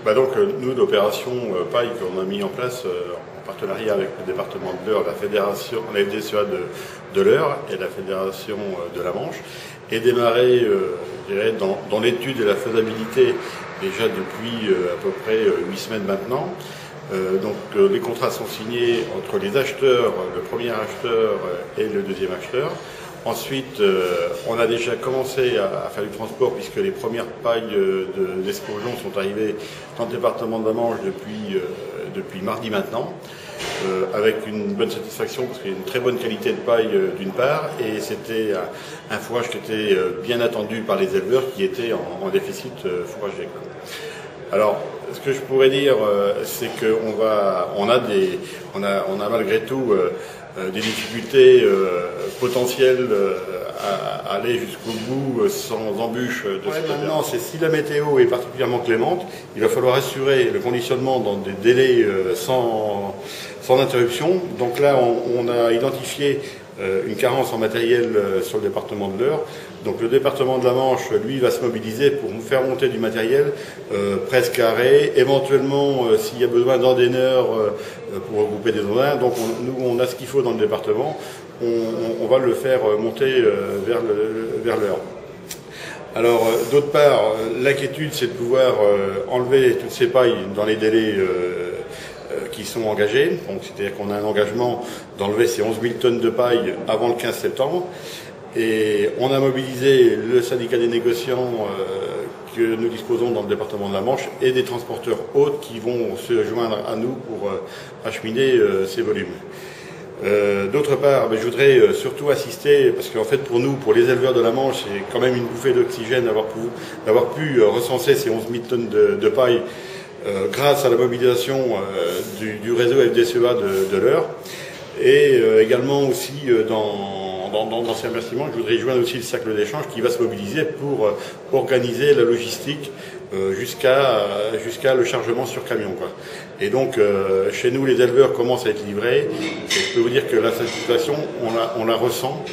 Nous, l'opération paille qu'on a mis en place en partenariat avec le département de l'Eure, la fédération, la FDSEA de l'Eure et la fédération de la Manche, est démarrée je dirais, dans l'étude et la faisabilité déjà depuis à peu près 8 semaines maintenant. Les contrats sont signés entre les acheteurs, le premier acheteur et le deuxième acheteur. Ensuite, on a déjà commencé à faire du transport puisque les premières pailles d'escourgeons sont arrivées dans le département de la Manche depuis mardi maintenant, avec une bonne satisfaction parce qu'il y a une très bonne qualité de paille d'une part et c'était un fourrage qui était bien attendu par les éleveurs qui étaient en déficit fourrager. Alors, ce que je pourrais dire, c'est qu'on a malgré tout des difficultés potentielles à aller jusqu'au bout sans embûche de cette maintenant, c'est si la météo est particulièrement clémente, il va falloir assurer le conditionnement dans des délais sans interruption. Donc là, on a identifié une carence en matériel sur le département de l'Eure. Donc le département de la Manche, lui, va se mobiliser pour nous faire monter du matériel presque carré, éventuellement s'il y a besoin d'endaineurs pour regrouper des ondins. Donc nous, on a ce qu'il faut dans le département, on va le faire monter vers l'Eure. Alors, d'autre part, l'inquiétude, c'est de pouvoir enlever toutes ces pailles dans les délais qui sont engagés. Donc, c'est-à-dire qu'on a un engagement d'enlever ces 11 000 tonnes de paille avant le 15 septembre. Et on a mobilisé le syndicat des négociants que nous disposons dans le département de la Manche et des transporteurs hôtes qui vont se joindre à nous pour acheminer ces volumes. D'autre part, je voudrais surtout insister, parce qu'en fait pour nous, pour les éleveurs de la Manche, c'est quand même une bouffée d'oxygène d'avoir pu recenser ces 11 000 tonnes de paille grâce à la mobilisation du réseau FDSEA de l'Eure. Et également aussi dans ces remerciements, je voudrais joindre aussi le cercle d'échange qui va se mobiliser pour organiser la logistique jusqu'à le chargement sur camion, quoi. Et donc, chez nous, les éleveurs commencent à être livrés. Et je peux vous dire que la satisfaction, on la ressent